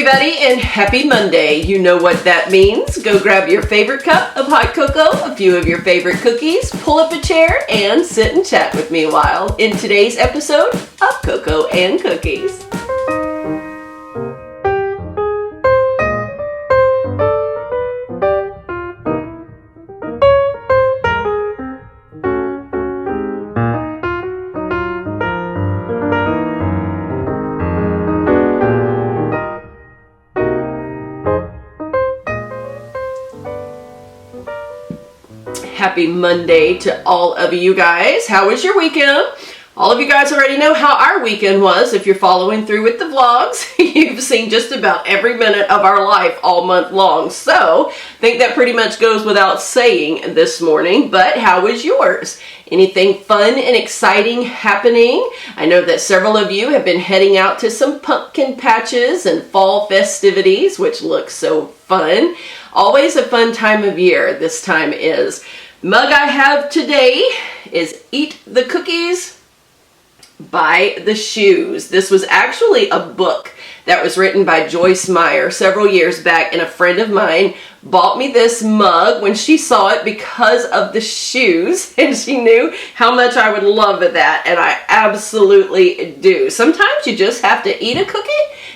everybody, and happy Monday. You know what that means. Go grab your favorite cup of hot cocoa, a few of your favorite cookies, pull up a chair, and sit and chat with me a while in today's episode of Cocoa and Cookies. Happy Monday to all of you guys. How was your weekend? All of you guys already know how our weekend was. If you're following through with the vlogs, you've seen just about every minute of our life all month long. So, I think that pretty much goes without saying this morning, but how was yours? Anything fun and exciting happening? I know that several of you have been heading out to some pumpkin patches and fall festivities, which looks so fun. Always a fun time of year, this time is. Mug I have today is Eat the Cookies, Buy the Shoes. This was actually a book that was written by Joyce Meyer several years back, and a friend of mine bought me this mug when she saw it because of the shoes, and she knew how much I would love that, and I absolutely do. Sometimes you just have to eat a cookie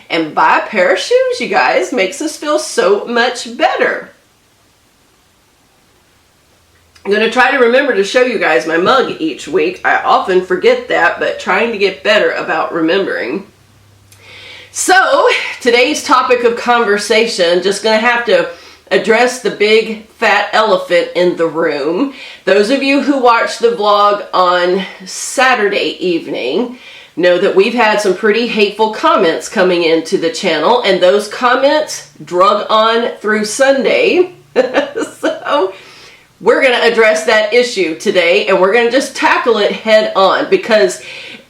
and buy a pair of shoes, you guys. Makes us feel so much better. I'm going to try to remember to show you guys my mug each week. I often forget that, but trying to get better about remembering. So, today's topic of conversation, just going to have to address the big fat elephant in the room. Those of you who watched the vlog on Saturday evening know that we've had some pretty hateful comments coming into the channel, and those comments drug on through Sunday. So, we're going to address that issue today, and we're going to just tackle it head on, because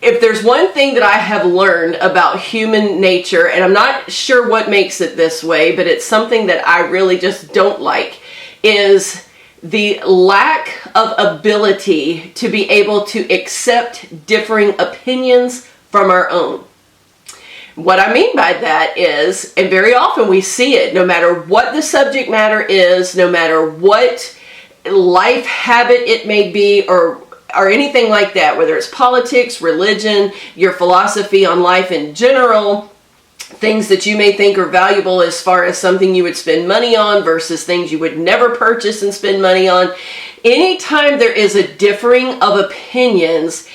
if there's one thing that I have learned about human nature, and I'm not sure what makes it this way, but it's something that I really just don't like, is the lack of ability to be able to accept differing opinions from our own. What I mean by that is, and very often we see it, no matter what the subject matter is, no matter what life habit it may be, or anything like that, whether it's politics, religion, your philosophy on life in general, things that you may think are valuable as far as something you would spend money on versus things you would never purchase and spend money on. Anytime there is a differing of opinions,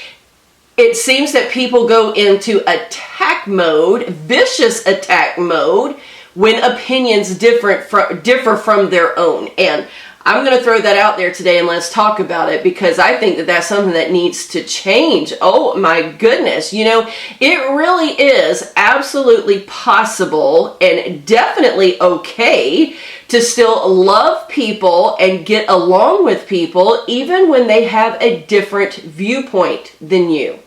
it seems that people go into attack mode, vicious attack mode, when opinions differ from their own. And I'm going to throw that out there today, and let's talk about it, because I think that that's something that needs to change. Oh my goodness. You know, it really is absolutely possible and definitely okay to still love people and get along with people even when they have a different viewpoint than you.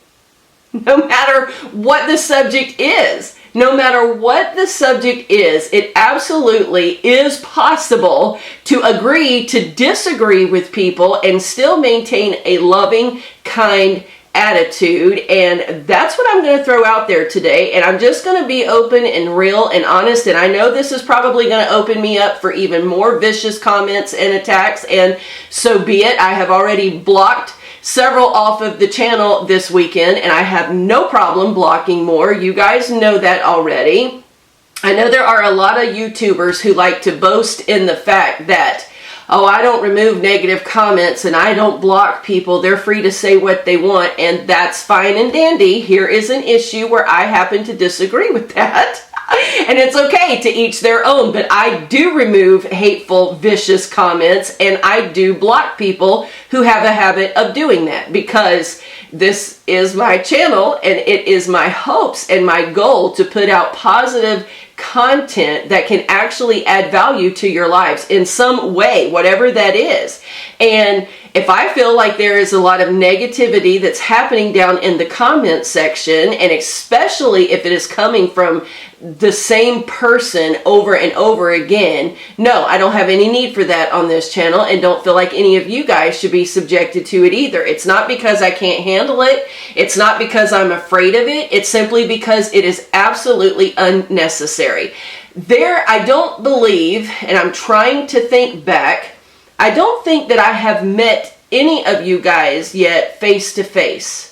No matter what the subject is. No matter what the subject is, it absolutely is possible to agree to disagree with people and still maintain a loving, kind attitude. And that's what I'm going to throw out there today. And I'm just going to be open and real and honest. And I know this is probably going to open me up for even more vicious comments and attacks. And so be it. I have already blocked several off of the channel this weekend, and I have no problem blocking more. You guys know that already. I know there are a lot of YouTubers who like to boast in the fact that, oh, I don't remove negative comments and I don't block people. They're free to say what they want, and that's fine and dandy. Here is an issue where I happen to disagree with that. And it's okay to each their own, but I do remove hateful, vicious comments, and I do block people who have a habit of doing that, because this is my channel, and it is my hopes and my goal to put out positive content that can actually add value to your lives in some way, whatever that is. And if I feel like there is a lot of negativity that's happening down in the comment section, and especially if it is coming from the same person over and over again. No, I don't have any need for that on this channel, and don't feel like any of you guys should be subjected to it either. It's not because I can't handle it. It's not because I'm afraid of it. It's simply because it is absolutely unnecessary. I don't believe, and I'm trying to think back, I don't think that I have met any of you guys yet face to face.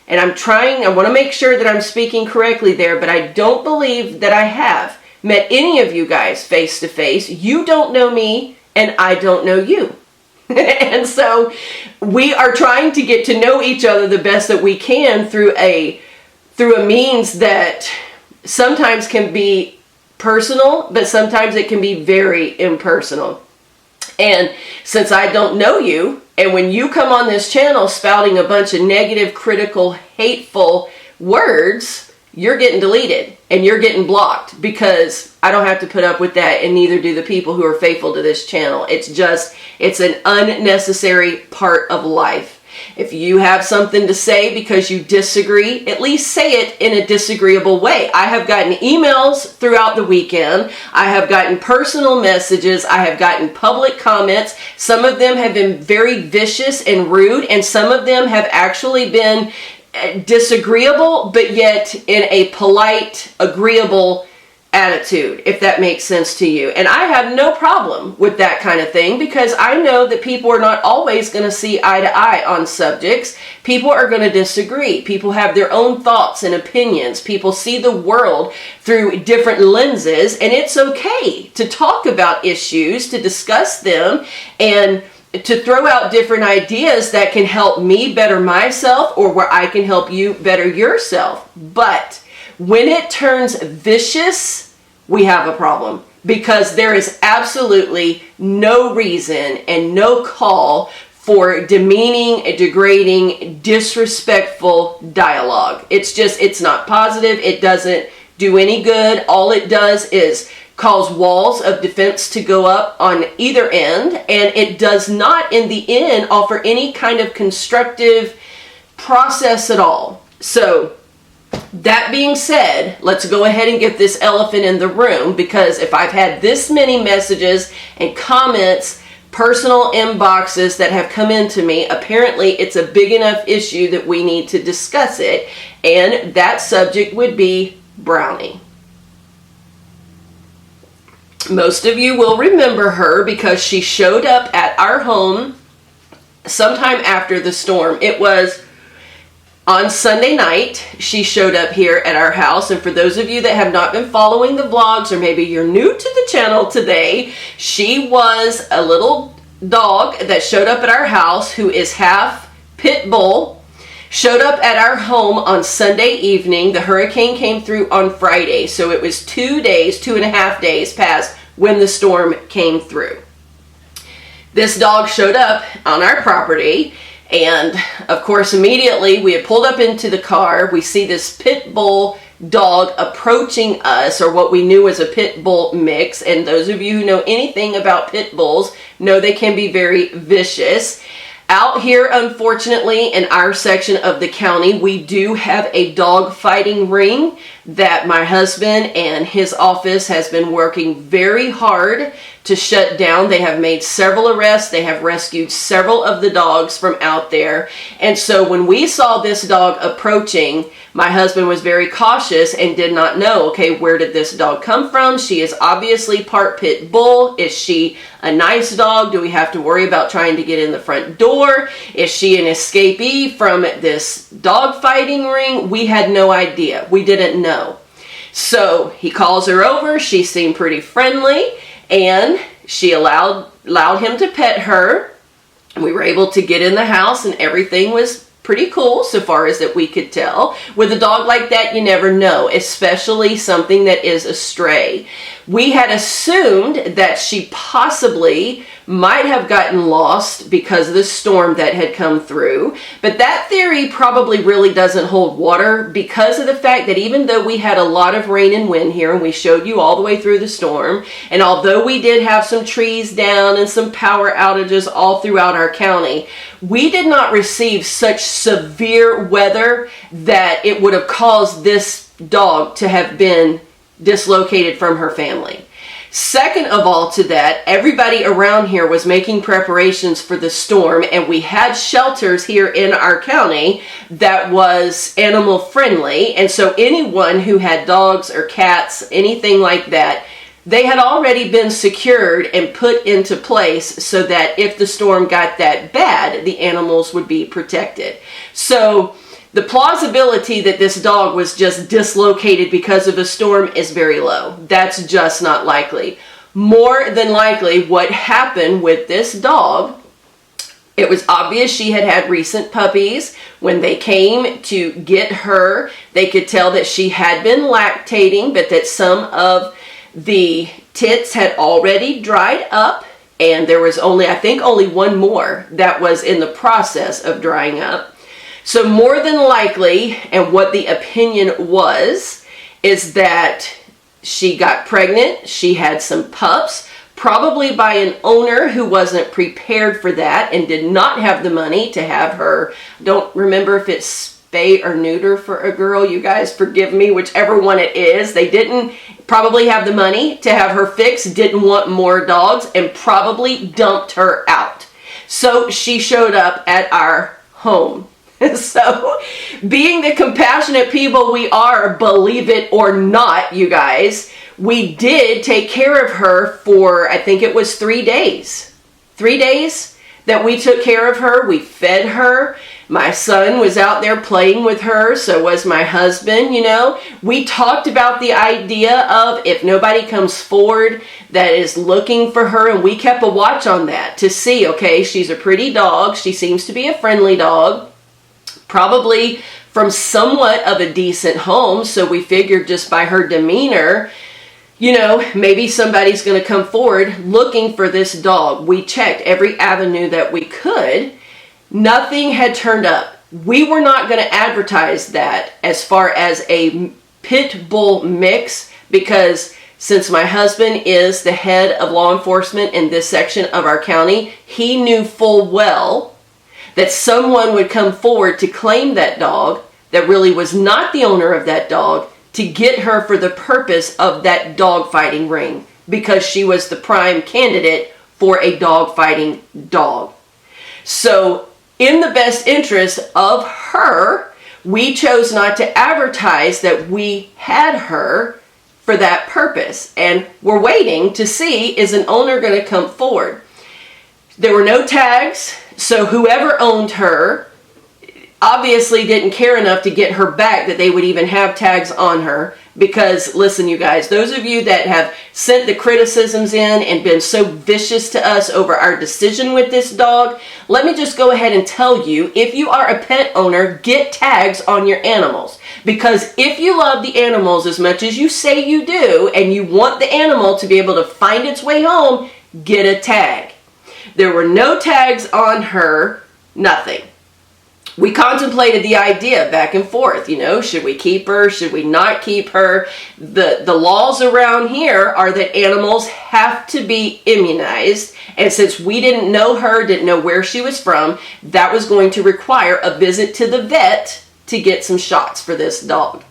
And I want to make sure that I'm speaking correctly there, but I don't believe that I have met any of you guys face to face. You don't know me, and I don't know you. And so we are trying to get to know each other the best that we can through a means that sometimes can be personal, but sometimes it can be very impersonal. And since I don't know you, and when you come on this channel spouting a bunch of negative, critical, hateful words, you're getting deleted and you're getting blocked, because I don't have to put up with that, and neither do the people who are faithful to this channel. It's an unnecessary part of life. If you have something to say because you disagree, at least say it in a disagreeable way. I have gotten emails throughout the weekend. I have gotten personal messages. I have gotten public comments. Some of them have been very vicious and rude, and some of them have actually been disagreeable, but yet in a polite, agreeable attitude, if that makes sense to you. And I have no problem with that kind of thing, because I know that people are not always going to see eye to eye on subjects. People are going to disagree. People have their own thoughts and opinions. People see the world through different lenses, and it's okay to talk about issues, to discuss them, and to throw out different ideas that can help me better myself, or where I can help you better yourself. But when it turns vicious, we have a problem, because there is absolutely no reason and no call for demeaning, degrading, disrespectful dialogue. It's not positive. It doesn't do any good. All it does is cause walls of defense to go up on either end, and it does not, in the end, offer any kind of constructive process at all. So, that being said, let's go ahead and get this elephant in the room, because if I've had this many messages and comments, personal inboxes that have come into me, apparently it's a big enough issue that we need to discuss it, and that subject would be Brownie. Most of you will remember her because she showed up at our home sometime after the storm. It was on Sunday night. She showed up here at our house, and for those of you that have not been following the vlogs, or maybe you're new to the channel today, she was a little dog that showed up at our house who is half pit bull. Showed up at our home on Sunday evening. The hurricane came through on Friday, so it was 2.5 days past when the storm came through. This dog showed up on our property, and of course immediately we had pulled up into the car. We see this pit bull dog approaching us, or what we knew as a pit bull mix, and those of you who know anything about pit bulls know they can be very vicious. Out here, unfortunately, in our section of the county, we do have a dog fighting ring that my husband and his office has been working very hard to shut down. They have made several arrests. They have rescued several of the dogs from out there. And so when we saw this dog approaching, my husband was very cautious and did not know, okay, where did this dog come from? She is obviously part pit bull. Is she a nice dog? Do we have to worry about trying to get in the front door? Is she an escapee from this dog fighting ring? We had no idea. We didn't know. So he calls her over. She seemed pretty friendly, and she allowed him to pet her. We were able to get in the house, and everything was pretty cool so far as that we could tell. With a dog like that, you never know, especially something that is a stray. We had assumed that she possibly might have gotten lost because of the storm that had come through, but that theory probably really doesn't hold water, because of the fact that even though we had a lot of rain and wind here, and we showed you all the way through the storm, and although we did have some trees down and some power outages all throughout our county, we did not receive such severe weather that it would have caused this dog to have been dislocated from her family. Second of all to that, everybody around here was making preparations for the storm, and we had shelters here in our county that was animal friendly. And so anyone who had dogs or cats, anything like that, they had already been secured and put into place so that if the storm got that bad, the animals would be protected. So the plausibility that this dog was just dislocated because of a storm is very low. That's just not likely. More than likely, what happened with this dog, it was obvious she had had recent puppies. When they came to get her, they could tell that she had been lactating, but that some of the tits had already dried up, and there was only, I think, only one more that was in the process of drying up. So more than likely, and what the opinion was, is that she got pregnant, she had some pups, probably by an owner who wasn't prepared for that and did not have the money to have her, don't remember if it's spay or neuter for a girl, you guys forgive me, whichever one it is. They didn't probably have the money to have her fixed, didn't want more dogs, and probably dumped her out. So she showed up at our home. So, being the compassionate people we are, believe it or not, you guys, we did take care of her for, I think it was 3 days. 3 days that we took care of her. We fed her. My son was out there playing with her, so was my husband, you know. We talked about the idea of if nobody comes forward that is looking for her, and we kept a watch on that to see, okay, she's a pretty dog. She seems to be a friendly dog. Probably from somewhat of a decent home, so we figured just by her demeanor, you know, maybe somebody's going to come forward looking for this dog. We checked every avenue that we could. Nothing had turned up. We were not going to advertise that as far as a pit bull mix, because since my husband is the head of law enforcement in this section of our county, he knew full well that someone would come forward to claim that dog that really was not the owner of that dog, to get her for the purpose of that dog fighting ring, because she was the prime candidate for a dog fighting dog. So in the best interest of her, we chose not to advertise that we had her for that purpose. And we're waiting to see, is an owner going to come forward? There were no tags. So whoever owned her obviously didn't care enough to get her back that they would even have tags on her. Because, listen, you guys, those of you that have sent the criticisms in and been so vicious to us over our decision with this dog, let me just go ahead and tell you, if you are a pet owner, get tags on your animals. Because if you love the animals as much as you say you do, and you want the animal to be able to find its way home, get a tag. There were no tags on her, nothing. We contemplated the idea back and forth, you know, should we keep her, should we not keep her? The laws around here are that animals have to be immunized, and since we didn't know her, didn't know where she was from, that was going to require a visit to the vet to get some shots for this dog.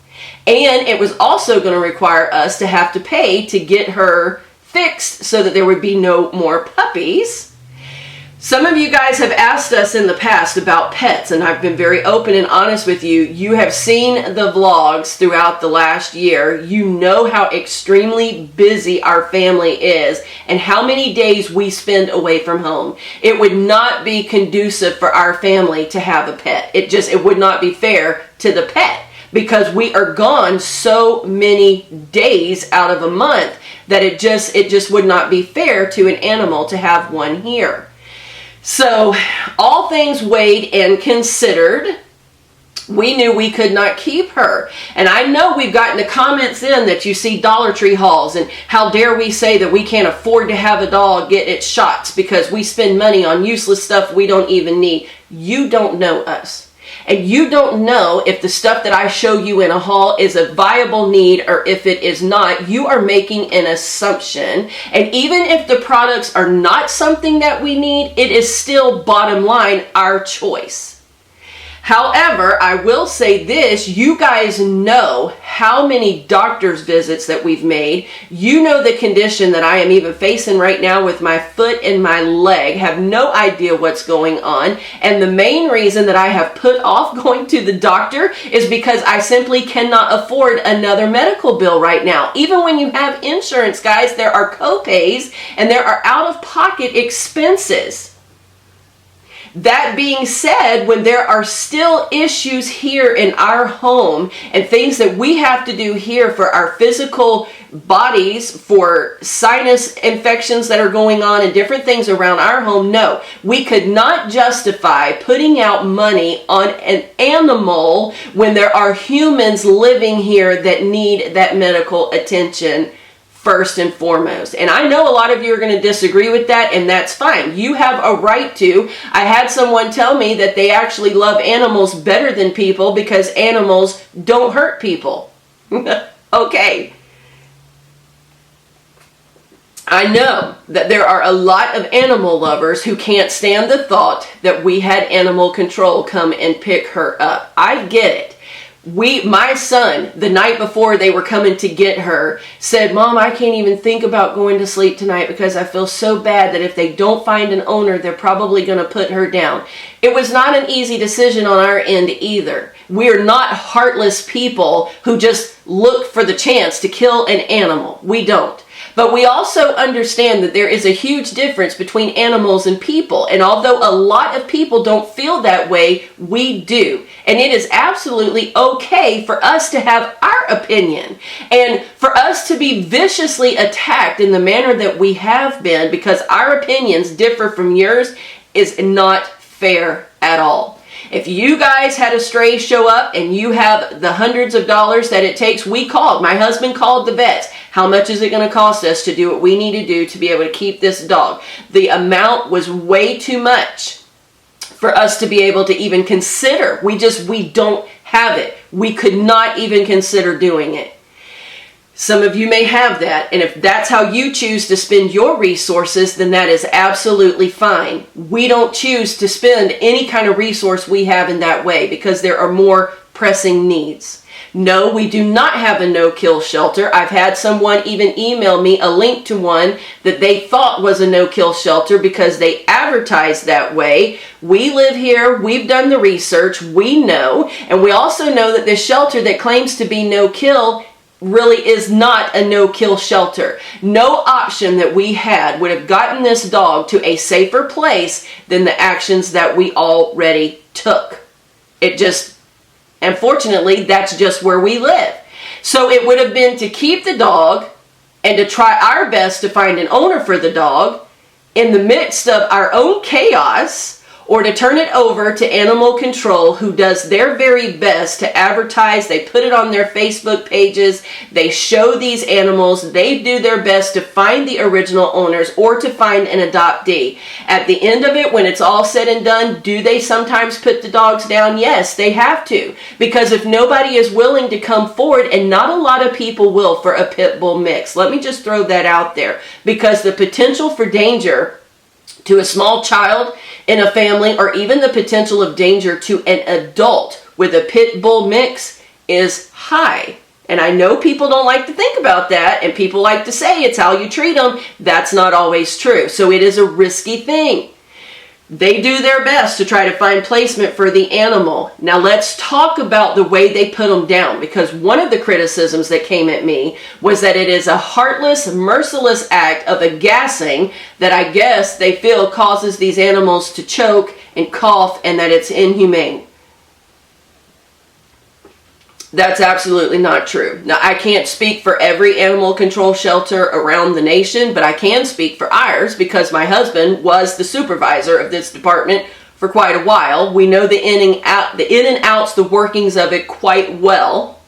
And it was also going to require us to have to pay to get her fixed so that there would be no more puppies. Some of you guys have asked us in the past about pets, and I've been very open and honest with you. You have seen the vlogs throughout the last year. You know how extremely busy our family is and how many days we spend away from home. It would not be conducive for our family to have a pet. It would not be fair to the pet, because we are gone so many days out of a month that it just would not be fair to an animal to have one here. So, all things weighed and considered, we knew we could not keep her. And I know we've gotten the comments in that you see Dollar Tree hauls, and how dare we say that we can't afford to have a dog get its shots because we spend money on useless stuff we don't even need. You don't know us. And you don't know if the stuff that I show you in a haul is a viable need or if it is not. You are making an assumption. And even if the products are not something that we need, it is still, bottom line, our choice. However, I will say this, you guys know how many doctor's visits that we've made. You know the condition that I am even facing right now with my foot and my leg, have no idea what's going on. And the main reason that I have put off going to the doctor is because I simply cannot afford another medical bill right now. Even when you have insurance, guys, there are co-pays and there are out-of-pocket expenses. That being said, when there are still issues here in our home and things that we have to do here for our physical bodies, for sinus infections that are going on and different things around our home, no, we could not justify putting out money on an animal when there are humans living here that need that medical attention first and foremost. And I know a lot of you are going to disagree with that, and that's fine. You have a right to. I had someone tell me that they actually love animals better than people because animals don't hurt people. Okay. I know that there are a lot of animal lovers who can't stand the thought that we had animal control come and pick her up. I get it. My son, the night before they were coming to get her, said, "Mom, I can't even think about going to sleep tonight because I feel so bad that if they don't find an owner, they're probably going to put her down." It was not an easy decision on our end either. We're not heartless people who just look for the chance to kill an animal. We don't. But we also understand that there is a huge difference between animals and people. And although a lot of people don't feel that way, we do. And it is absolutely okay for us to have our opinion. And for us to be viciously attacked in the manner that we have been because our opinions differ from yours is not fair at all. If you guys had a stray show up and you have the hundreds of dollars that it takes, my husband called the vets. How much is it going to cost us to do what we need to do to be able to keep this dog? The amount was way too much for us to be able to even consider. We don't have it. We could not even consider doing it. Some of you may have that, and if that's how you choose to spend your resources, then that is absolutely fine. We don't choose to spend any kind of resource we have in that way because there are more pressing needs. No, we do not have a no-kill shelter. I've had someone even email me a link to one that they thought was a no-kill shelter because they advertised that way. We live here. We've done the research. We know. And we also know that this shelter that claims to be no-kill really is not a no-kill shelter. No option that we had would have gotten this dog to a safer place than the actions that we already took. Unfortunately, that's just where we live. So it would have been to keep the dog and to try our best to find an owner for the dog in the midst of our own chaos, or to turn it over to animal control, who does their very best to advertise. They put it on their Facebook pages. They show these animals. They do their best to find the original owners or to find an adoptee. At the end of it, when it's all said and done, do they sometimes put the dogs down? Yes, they have to. Because if nobody is willing to come forward, and not a lot of people will for a pit bull mix. Let me just throw that out there. Because the potential for danger to a small child in a family, or even the potential of danger to an adult with a pit bull mix, is high. And I know people don't like to think about that, and people like to say it's how you treat them. That's not always true. So it is a risky thing. They do their best to try to find placement for the animal. Now let's talk about the way they put them down, because one of the criticisms that came at me was that it is a heartless, merciless act of a gassing that I guess they feel causes these animals to choke and cough, and that it's inhumane. That's absolutely not true. Now, I can't speak for every animal control shelter around the nation, but I can speak for ours because my husband was the supervisor of this department for quite a while. We know the in and outs, the workings of it quite well.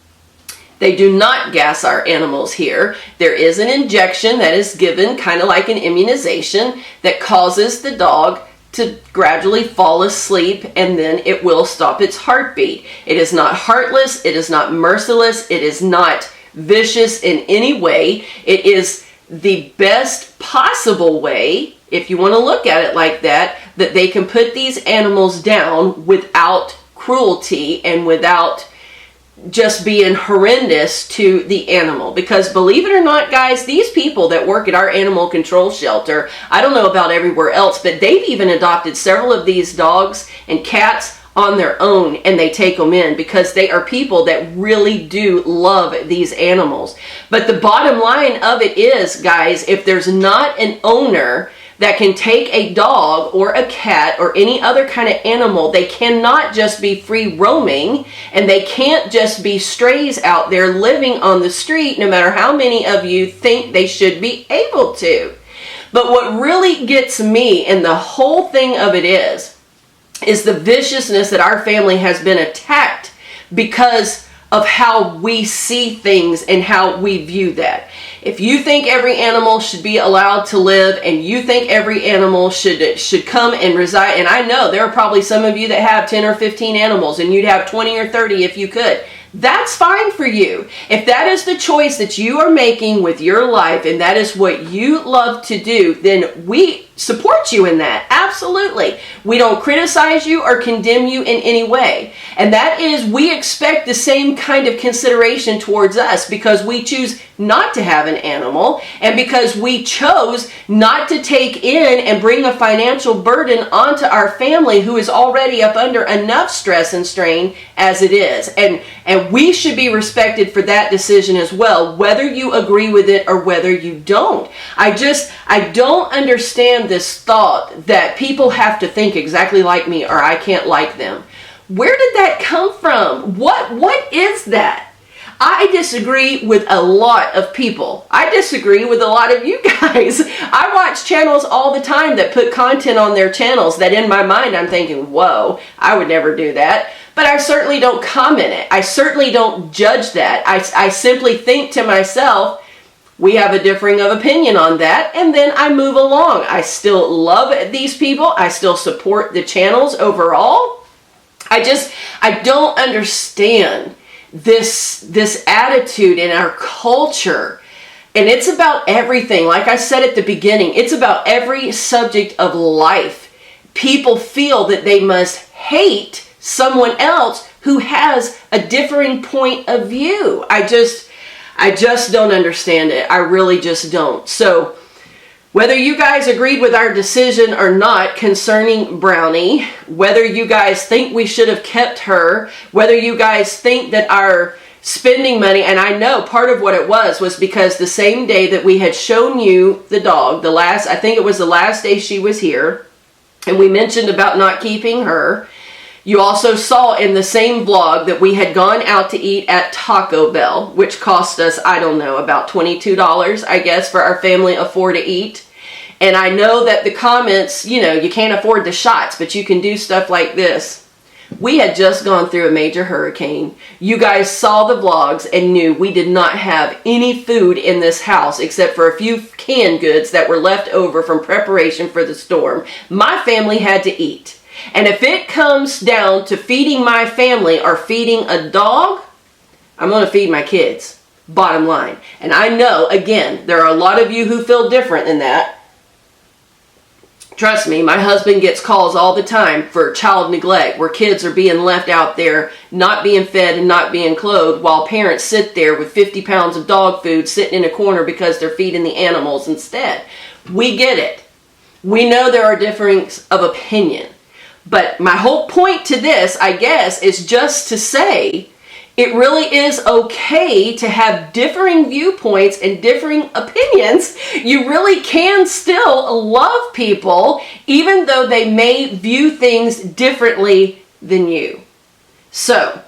They do not gas our animals here. There is an injection that is given, kind of like an immunization, that causes the dog to gradually fall asleep, and then it will stop its heartbeat. It is not heartless. It is not merciless. It is not vicious in any way. It is the best possible way, if you want to look at it like that, that they can put these animals down without cruelty and without just being horrendous to the animal. Because believe it or not, guys, these people that work at our animal control shelter, I don't know about everywhere else, but they've even adopted several of these dogs and cats on their own, and they take them in because they are people that really do love these animals. But the bottom line of it is, guys, if there's not an owner that can take a dog or a cat or any other kind of animal, they cannot just be free roaming, and they can't just be strays out there living on the street, no matter how many of you think they should be able to. But what really gets me, and the whole thing of it is the viciousness that our family has been attacked because of how we see things and how we view that. If you think every animal should be allowed to live, and you think every animal should come and reside, and I know there are probably some of you that have 10 or 15 animals, and you'd have 20 or 30 if you could. That's fine for you. If that is the choice that you are making with your life, and that is what you love to do, then we support you in that. Absolutely. We don't criticize you or condemn you in any way. And that is, we expect the same kind of consideration towards us because we choose not to have an animal, and because we chose not to take in and bring a financial burden onto our family who is already up under enough stress and strain as it is. And we should be respected for that decision as well, whether you agree with it or whether you don't. I don't understand this thought that people have to think exactly like me or I can't like them. Where did that come from? What is that? I disagree with a lot of people. I disagree with a lot of you guys. I watch channels all the time that put content on their channels that in my mind I'm thinking, whoa, I would never do that. But I certainly don't comment it. I certainly don't judge that. I simply think to myself, we have a differing of opinion on that, and then I move along. I still love these people. I still support the channels overall. I don't understand this attitude in our culture. And it's about everything. Like I said at the beginning, it's about every subject of life. People feel that they must hate someone else who has a differing point of view. I just don't understand it. I really just don't. So whether you guys agreed with our decision or not concerning Brownie, whether you guys think we should have kept her, whether you guys think that our spending money, and I know part of what it was because the same day that we had shown you the dog, I think it was the last day she was here, and we mentioned about not keeping her, you also saw in the same vlog that we had gone out to eat at Taco Bell, which cost us, I don't know, about $22, I guess, for our family of 4 to eat. And I know that the comments, you can't afford the shots, but you can do stuff like this. We had just gone through a major hurricane. You guys saw the vlogs and knew we did not have any food in this house except for a few canned goods that were left over from preparation for the storm. My family had to eat. And if it comes down to feeding my family or feeding a dog, I'm going to feed my kids. Bottom line. And I know, again, there are a lot of you who feel different than that. Trust me, my husband gets calls all the time for child neglect, where kids are being left out there, not being fed and not being clothed, while parents sit there with 50 pounds of dog food sitting in a corner because they're feeding the animals instead. We get it. We know there are differences of opinion. But my whole point to this, I guess, is just to say it really is okay to have differing viewpoints and differing opinions. You really can still love people even though they may view things differently than you. So,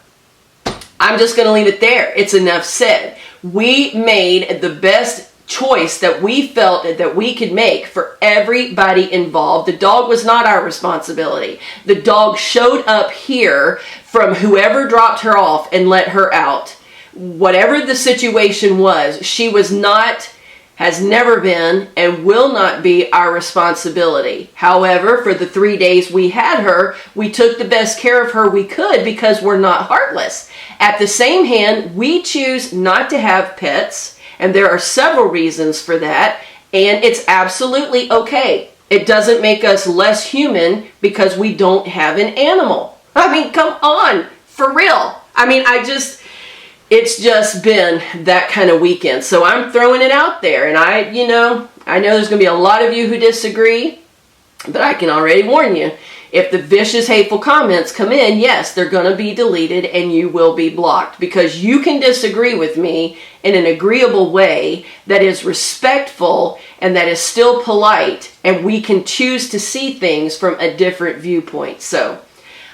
I'm just going to leave it there. It's enough said. We made the best choice that we felt that we could make for everybody involved. The dog was not our responsibility. The dog showed up here from whoever dropped her off and let her out. Whatever the situation was, she was not, has never been, and will not be our responsibility. However, for the 3 days we had her, we took the best care of her we could because we're not heartless. At the same hand, we choose not to have pets. And there are several reasons for that, and it's absolutely okay. It doesn't make us less human because we don't have an animal. I mean, come on, for real. I mean, it's just been that kind of weekend. So I'm throwing it out there. And I know there's going to be a lot of you who disagree, but I can already warn you, if the vicious, hateful comments come in, yes, they're going to be deleted and you will be blocked, because you can disagree with me in an agreeable way that is respectful and that is still polite, and we can choose to see things from a different viewpoint. So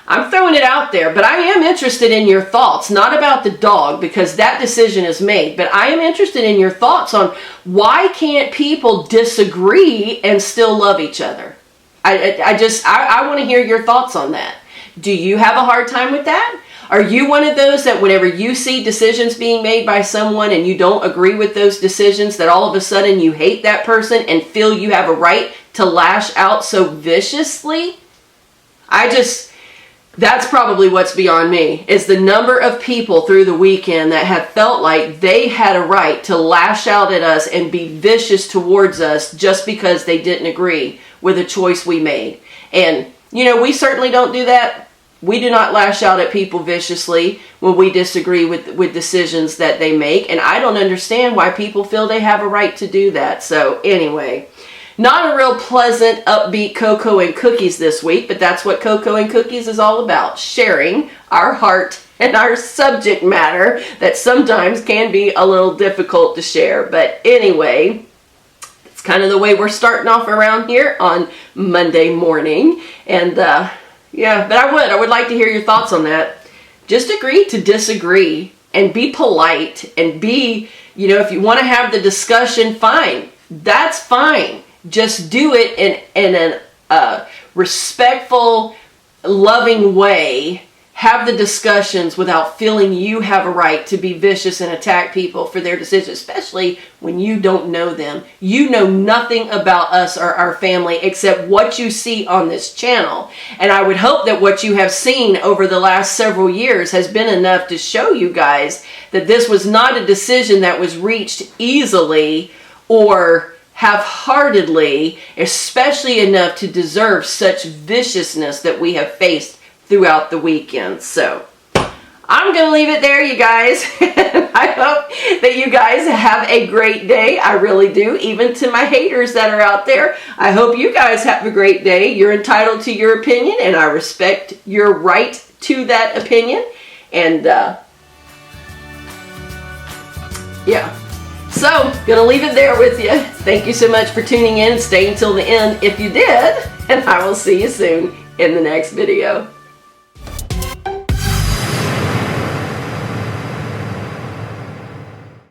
I'm throwing it out there, but I am interested in your thoughts, not about the dog, because that decision is made, but I am interested in your thoughts on why can't people disagree and still love each other? I want to hear your thoughts on that. Do you have a hard time with that? Are you one of those that whenever you see decisions being made by someone and you don't agree with those decisions, that all of a sudden you hate that person and feel you have a right to lash out so viciously? That's probably what's beyond me, is the number of people through the weekend that have felt like they had a right to lash out at us and be vicious towards us just because they didn't agree with a choice we made. And, we certainly don't do that. We do not lash out at people viciously when we disagree with decisions that they make. And I don't understand why people feel they have a right to do that. So anyway, not a real pleasant, upbeat Cocoa and Cookies this week, but that's what Cocoa and Cookies is all about. Sharing our heart and our subject matter that sometimes can be a little difficult to share. But anyway, it's kind of the way we're starting off around here on Monday morning. And yeah, but I would like to hear your thoughts on that. Just agree to disagree and be polite and be, if you want to have the discussion, fine. That's fine. Just do it in a respectful, loving way. Have the discussions without feeling you have a right to be vicious and attack people for their decisions, especially when you don't know them. You know nothing about us or our family except what you see on this channel. And I would hope that what you have seen over the last several years has been enough to show you guys that this was not a decision that was reached easily or half-heartedly, especially enough to deserve such viciousness that we have faced throughout the weekend. So I'm going to leave it there, you guys. I hope that you guys have a great day. I really do. Even to my haters that are out there, I hope you guys have a great day. You're entitled to your opinion, and I respect your right to that opinion. And yeah. So, gonna leave it there with you. Thank you so much for tuning in and staying till the end if you did. And I will see you soon in the next video.